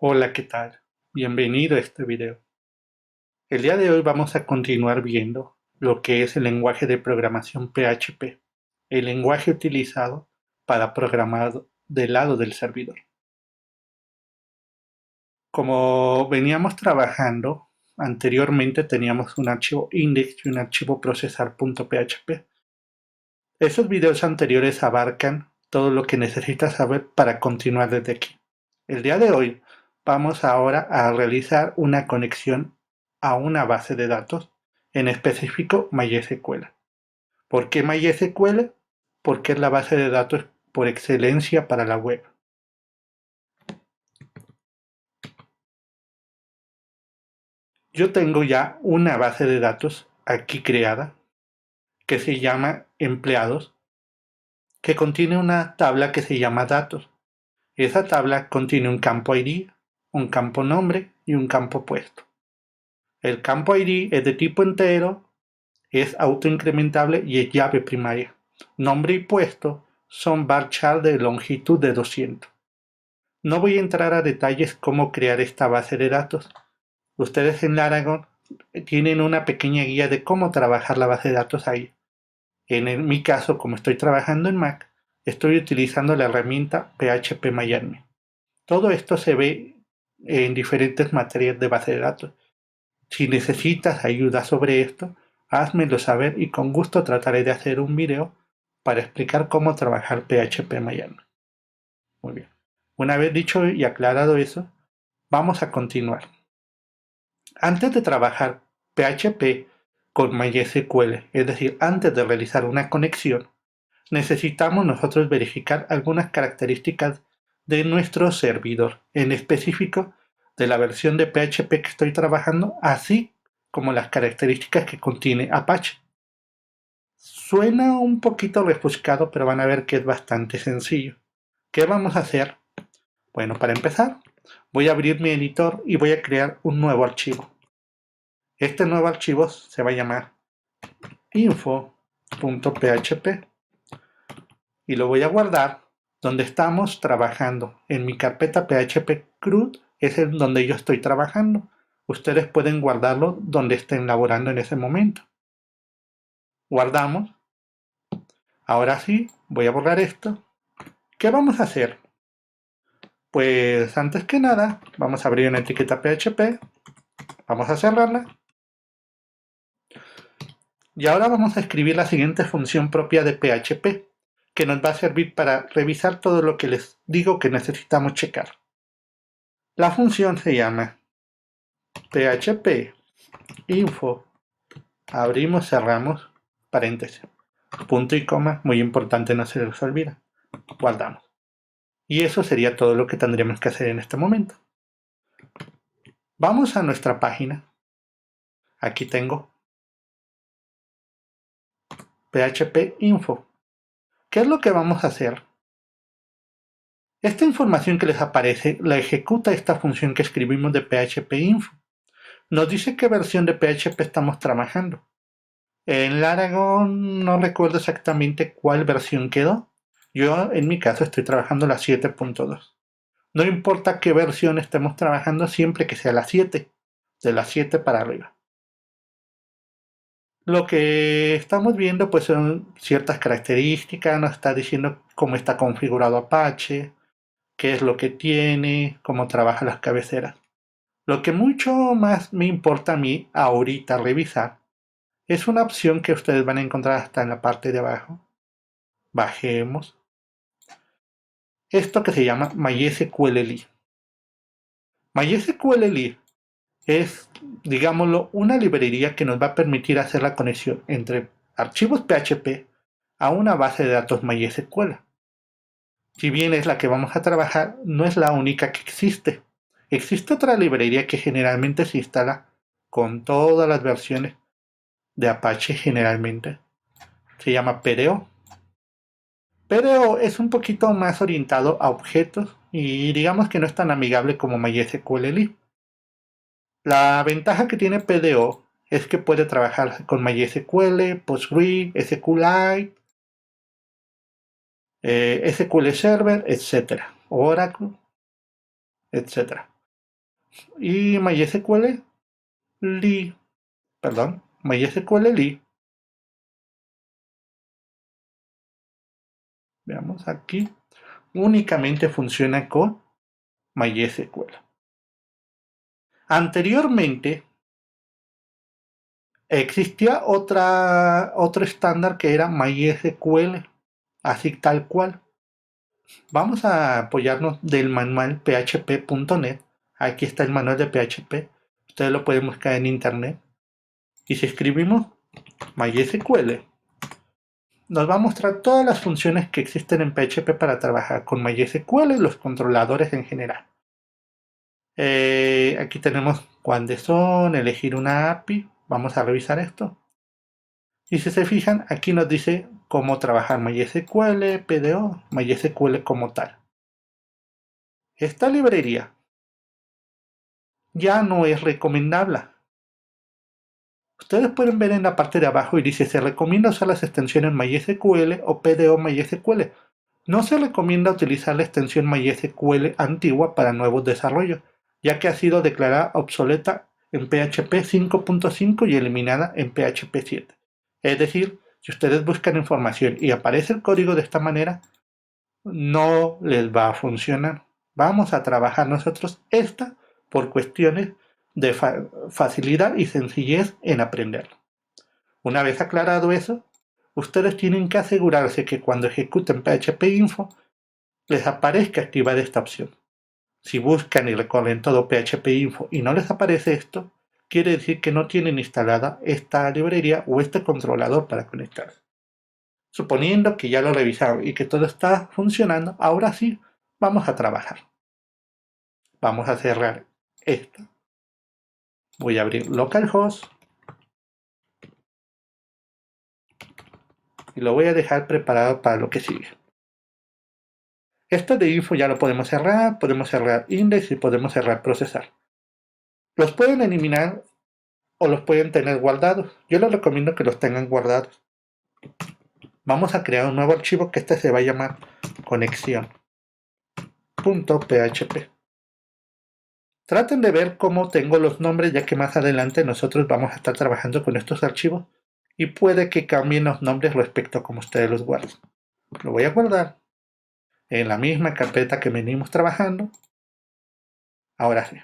Hola, ¿qué tal? Bienvenido a este video. El día de hoy vamos a continuar viendo lo que es el lenguaje de programación PHP, el lenguaje utilizado para programar del lado del servidor. Como veníamos trabajando, anteriormente teníamos un archivo index y un archivo procesar.php. Esos videos anteriores abarcan todo lo que necesitas saber para continuar desde aquí. El día de hoy vamos ahora a realizar una conexión a una base de datos, en específico MySQL. ¿Por qué MySQL? Porque es la base de datos por excelencia para la web. Yo tengo ya una base de datos aquí creada que se llama empleados, que contiene una tabla que se llama datos. Esa tabla contiene un campo ID, un campo nombre y un campo puesto. El campo ID es de tipo entero, es autoincrementable y es llave primaria. Nombre y puesto son varchar de longitud de 200. No voy a entrar a detalles cómo crear esta base de datos. Ustedes en Laragon tienen una pequeña guía de cómo trabajar la base de datos ahí. Mi caso, como estoy trabajando en Mac, estoy utilizando la herramienta PHP Todo esto se ve en diferentes materias de base de datos. Si necesitas ayuda sobre esto, házmelo saber y con gusto trataré de hacer un video para explicar cómo trabajar PHP Muy bien. Una vez dicho y aclarado eso, vamos a continuar. Antes de trabajar PHP con MySQL, es decir, antes de realizar una conexión, necesitamos nosotros verificar algunas características de nuestro servidor, en específico de la versión de PHP que estoy trabajando, así como las características que contiene Apache. Suena un poquito rebuscado, pero van a ver que es bastante sencillo. ¿Qué vamos a hacer? Bueno, para empezar, voy a abrir mi editor y voy a crear un nuevo archivo. Este nuevo archivo se va a llamar info.php y lo voy a guardar donde estamos trabajando. En mi carpeta PHP CRUD es en donde yo estoy trabajando. Ustedes pueden guardarlo donde estén laborando en ese momento. Guardamos. Ahora sí, voy a borrar esto. ¿Qué vamos a hacer? Pues antes que nada, vamos a abrir una etiqueta PHP. Vamos a cerrarla. Y ahora vamos a escribir la siguiente función propia de PHP, que nos va a servir para revisar todo lo que les digo que necesitamos checar. La función se llama php info, abrimos, cerramos, paréntesis, punto y coma, muy importante, no se les olvida, guardamos. Y eso sería todo lo que tendríamos que hacer en este momento. Vamos a nuestra página. Aquí tengo php info. ¿Qué es lo que vamos a hacer? Esta información que les aparece la ejecuta esta función que escribimos de php info. Nos dice qué versión de PHP estamos trabajando. En Laragon no recuerdo exactamente cuál versión quedó. Yo en mi caso estoy trabajando la 7.2. No importa qué versión estemos trabajando siempre que sea la 7, de la 7 para arriba. Lo que estamos viendo pues son ciertas características, nos está diciendo cómo está configurado Apache, qué es lo que tiene, cómo trabaja las cabeceras. Lo que mucho más me importa a mí ahorita revisar es una opción que ustedes van a encontrar hasta en la parte de abajo. Bajemos. Esto que se llama MySQL. MySQL es, digámoslo, una librería que nos va a permitir hacer la conexión entre archivos PHP a una base de datos MySQL. Si bien es la que vamos a trabajar, no es la única que existe. Existe otra librería que generalmente se instala con todas las versiones de Apache generalmente. Se llama PDO. PDO es un poquito más orientado a objetos y digamos que no es tan amigable como MySQL. La ventaja que tiene PDO es que puede trabajar con MySQL, Postgre, SQLite, SQL Server, etc. Oracle, etc. y MySQL li, perdón, MySQL li. Veamos aquí, únicamente funciona con MySQL. Anteriormente existía otro estándar que era MySQL, así tal cual. Vamos a apoyarnos del manual php.net. Aquí está el manual de PHP. Ustedes lo pueden buscar en internet. Y si escribimos MySQL, nos va a mostrar todas las funciones que existen en PHP para trabajar con MySQL y los controladores en general. Aquí tenemos cuáles son, elegir una API. Vamos a revisar esto. Y si se fijan, aquí nos dice cómo trabajar MySQL, PDO, MySQL como tal. Esta librería ya no es recomendable. Ustedes pueden ver en la parte de abajo y dice se recomienda usar las extensiones MySQL o PDO MySQL. No se recomienda utilizar la extensión MySQL antigua para nuevos desarrollos, ya que ha sido declarada obsoleta en PHP 5.5 y eliminada en PHP 7. Es decir, si ustedes buscan información y aparece el código de esta manera, no les va a funcionar. Vamos a trabajar nosotros esta por cuestiones de facilidad y sencillez en aprenderlo. Una vez aclarado eso, ustedes tienen que asegurarse que cuando ejecuten PHP Info les aparezca activar esta opción. Si buscan y recorren todo PHP Info y no les aparece esto, quiere decir que no tienen instalada esta librería o este controlador para conectarse. Suponiendo que ya lo revisaron y que todo está funcionando, ahora sí, vamos a trabajar. Vamos a cerrar esto. Voy a abrir localhost y lo voy a dejar preparado para lo que sigue. Esto de info ya lo podemos cerrar index y podemos cerrar procesar. Los pueden eliminar o los pueden tener guardados. Yo les recomiendo que los tengan guardados. Vamos a crear un nuevo archivo que se va a llamar conexión.php. Traten de ver cómo tengo los nombres, ya que más adelante nosotros vamos a estar trabajando con estos archivos y puede que cambien los nombres respecto a cómo ustedes los guarden. Lo voy a guardar en la misma carpeta que venimos trabajando. Ahora sí.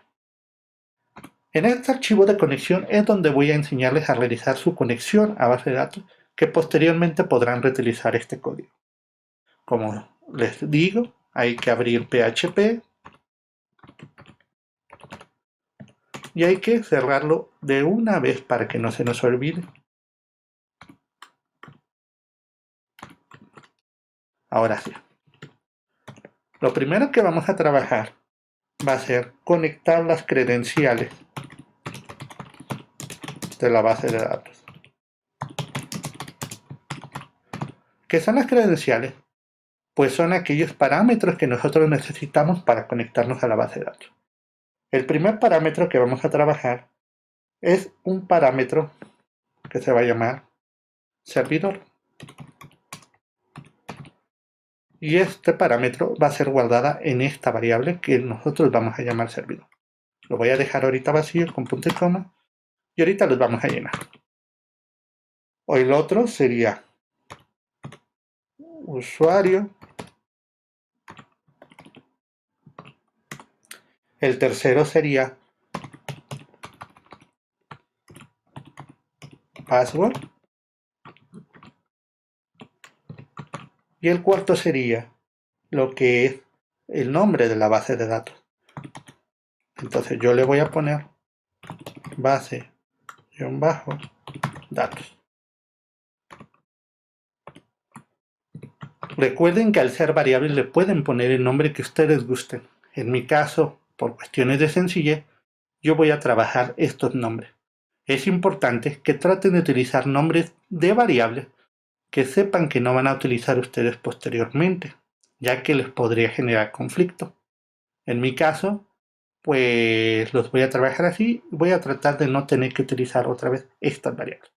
En este archivo de conexión es donde voy a enseñarles a realizar su conexión a base de datos, que posteriormente podrán reutilizar este código. Como les digo, hay que abrir PHP y hay que cerrarlo de una vez para que no se nos olvide. Ahora sí. Lo primero que vamos a trabajar va a ser conectar las credenciales de la base de datos. ¿Qué son las credenciales? Pues son aquellos parámetros que nosotros necesitamos para conectarnos a la base de datos. El primer parámetro que vamos a trabajar es un parámetro que se va a llamar servidor. Y este parámetro va a ser guardada en esta variable que nosotros vamos a llamar servidor. Lo voy a dejar ahorita vacío con punto y coma y ahorita los vamos a llenar. O el otro sería usuario. El tercero sería password. Y el cuarto sería lo que es el nombre de la base de datos. Entonces yo le voy a poner base-datos. Recuerden que al ser variables le pueden poner el nombre que ustedes gusten. En mi caso, por cuestiones de sencillez, yo voy a trabajar estos nombres. Es importante que traten de utilizar nombres de variables que sepan que no van a utilizar ustedes posteriormente, ya que les podría generar conflicto. En mi caso, pues los voy a trabajar así, voy a tratar de no tener que utilizar otra vez estas variables.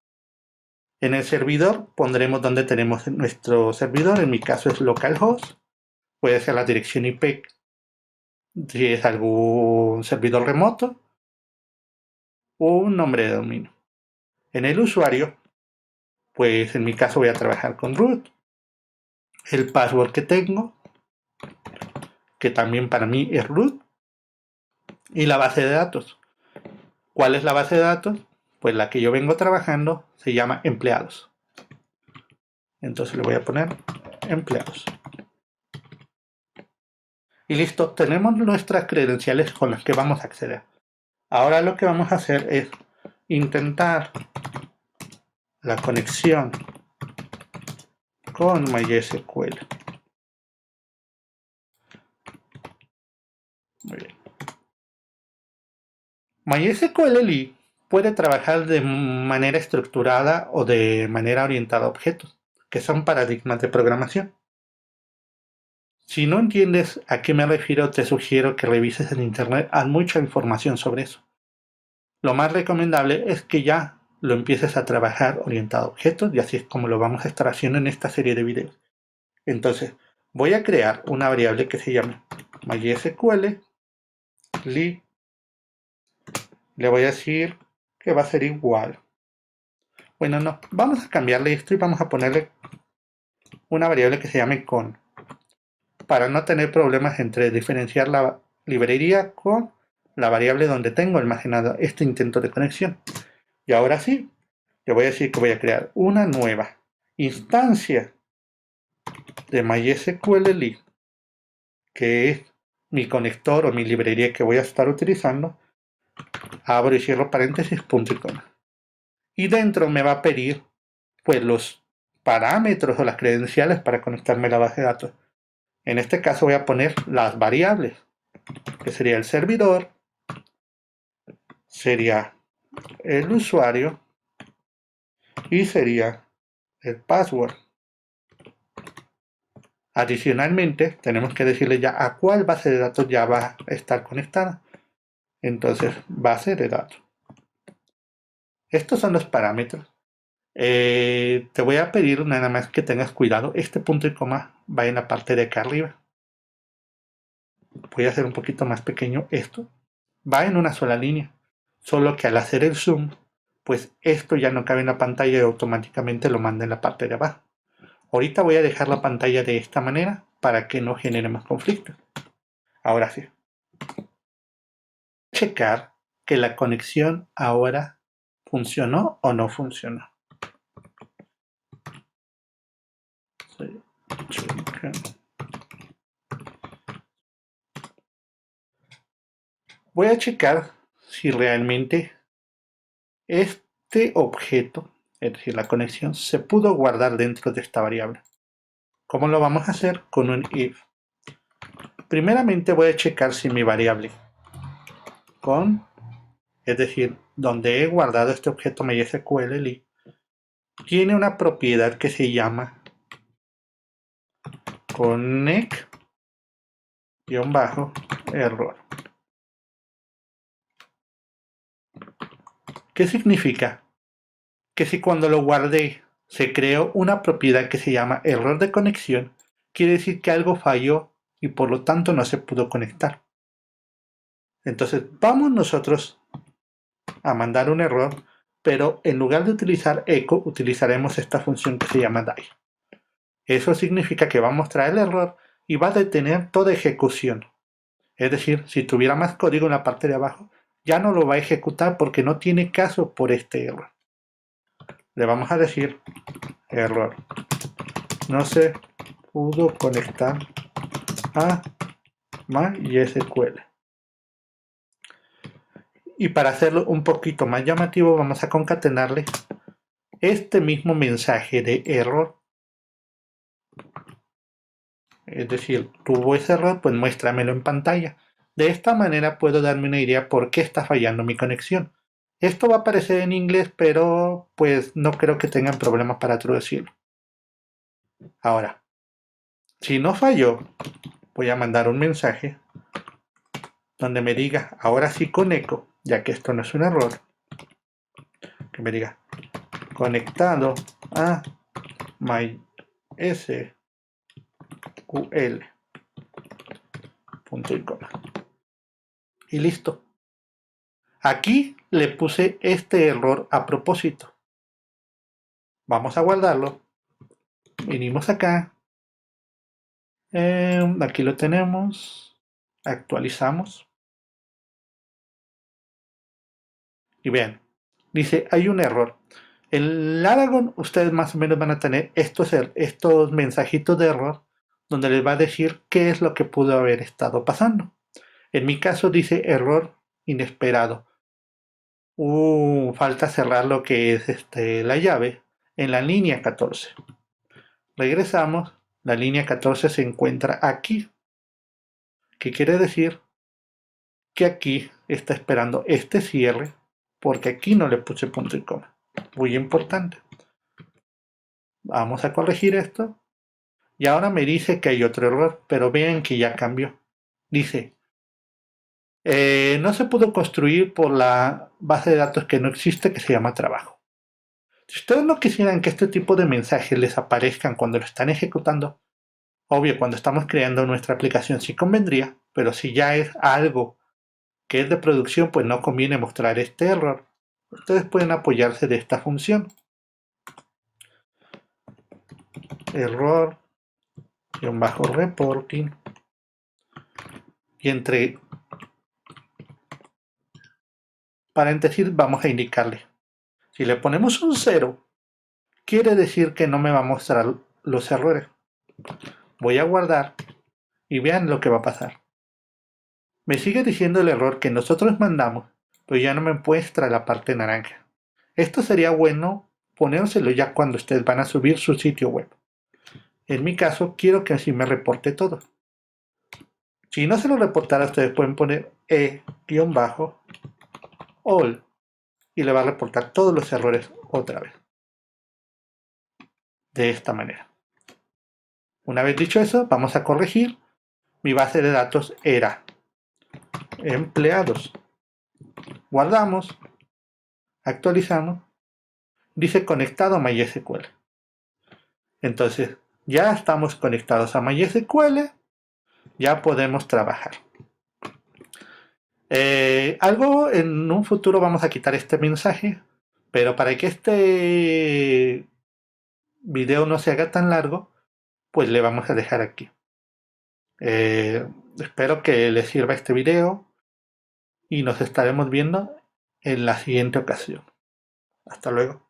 En el servidor pondremos donde tenemos nuestro servidor, en mi caso es localhost, puede ser la dirección IP si es algún servidor remoto, o un nombre de dominio. En el usuario, pues en mi caso voy a trabajar con root. El password que tengo, que también para mí es root, y la base de datos. ¿Cuál es la base de datos? Pues la que yo vengo trabajando se llama empleados. Entonces le voy a poner empleados. Y listo, tenemos nuestras credenciales con las que vamos a acceder. Ahora lo que vamos a hacer es intentar la conexión con MySQL. Muy bien. MySQL puede trabajar de manera estructurada o de manera orientada a objetos, que son paradigmas de programación. Si no entiendes a qué me refiero, te sugiero que revises en internet. Hay mucha información sobre eso. Lo más recomendable es que ya lo empieces a trabajar orientado a objetos, y así es como lo vamos a estar haciendo en esta serie de videos. Entonces, voy a crear una variable que se llama MySQL li. Le voy a decir que va a ser igual. Bueno, no, vamos a cambiarle esto y vamos a ponerle una variable que se llame con, para no tener problemas entre diferenciar la librería con la variable donde tengo almacenado este intento de conexión. Y ahora sí, le voy a decir que voy a crear una nueva instancia de MySQL, que es mi conector o mi librería que voy a estar utilizando. Abro y cierro paréntesis, punto y coma. Y dentro me va a pedir pues los parámetros o las credenciales para conectarme a la base de datos. En este caso voy a poner las variables, que sería el servidor, sería el usuario y sería el password. Adicionalmente, tenemos que decirle ya a cuál base de datos ya va a estar conectada. Entonces, base de datos. Estos son los parámetros. Te voy a pedir nada más que tengas cuidado. Este punto y coma va en la parte de acá arriba. Voy a hacer un poquito más pequeño esto. Va en una sola línea. Solo que al hacer el zoom, pues esto ya no cabe en la pantalla y automáticamente lo manda en la parte de abajo. Ahorita voy a dejar la pantalla de esta manera para que no genere más conflictos. Ahora sí. Checar que la conexión ahora funcionó o no funcionó. Voy a checar si realmente este objeto, es decir, la conexión, se pudo guardar dentro de esta variable. ¿Cómo lo vamos a hacer? Con un if. Primeramente voy a checar si mi variable con, es decir, donde he guardado este objeto MySQL, tiene una propiedad que se llama connect-error. ¿Qué significa? Que si cuando lo guardé se creó una propiedad que se llama error de conexión, quiere decir que algo falló y por lo tanto no se pudo conectar. Entonces vamos nosotros a mandar un error, pero en lugar de utilizar echo, utilizaremos esta función que se llama die. Eso significa que va a mostrar el error y va a detener toda ejecución. Es decir, si tuviera más código en la parte de abajo, ya no lo va a ejecutar porque no tiene caso por este error. Le vamos a decir error. No se pudo conectar a MySQL. Y para hacerlo un poquito más llamativo, vamos a concatenarle este mismo mensaje de error. Es decir, tuvo ese error, pues muéstramelo en pantalla. De esta manera puedo darme una idea por qué está fallando mi conexión. Esto va a aparecer en inglés, pero pues no creo que tengan problemas para traducirlo. Ahora, si no falló, voy a mandar un mensaje donde me diga, ahora sí con eco, ya que esto no es un error, que me diga, conectado a MySQL, punto y coma. Y listo. Aquí le puse este error a propósito. Vamos a guardarlo. Venimos acá. Aquí lo tenemos. Actualizamos. Y vean, dice, hay un error. En Laragon ustedes más o menos van a tener estos mensajitos de error donde les va a decir qué es lo que pudo haber estado pasando. En mi caso dice error inesperado. Falta cerrar lo que es la llave en la línea 14. Regresamos, la línea 14 se encuentra aquí. ¿Qué quiere decir? Que aquí está esperando este cierre porque aquí no le puse punto y coma. Muy importante. Vamos a corregir esto. Y ahora me dice que hay otro error, pero vean que ya cambió. Dice, no se pudo construir por la base de datos que no existe, que se llama trabajo. Si ustedes no quisieran que este tipo de mensajes les aparezcan cuando lo están ejecutando, obvio, cuando estamos creando nuestra aplicación sí convendría, pero si ya es algo que es de producción, pues no conviene mostrar este error. Ustedes pueden apoyarse de esta función. Error, reporting. Y entre paréntesis vamos a indicarle. Si le ponemos un 0, quiere decir que no me va a mostrar los errores. Voy a guardar y vean lo que va a pasar. Me sigue diciendo el error que nosotros mandamos, pero ya no me muestra la parte naranja. Esto sería bueno ponérselo ya cuando ustedes van a subir su sitio web. En mi caso, quiero que así me reporte todo. Si no se lo reportara, ustedes pueden poner e-all y le va a reportar todos los errores otra vez. De esta manera. Una vez dicho eso, vamos a corregir. Mi base de datos era empleados. Guardamos, actualizamos, dice conectado a MySQL. Entonces, ya estamos conectados a MySQL, ya podemos trabajar. Algo en un futuro vamos a quitar este mensaje, pero para que este video no se haga tan largo, pues le vamos a dejar aquí. Espero que les sirva este video y nos estaremos viendo en la siguiente ocasión. Hasta luego.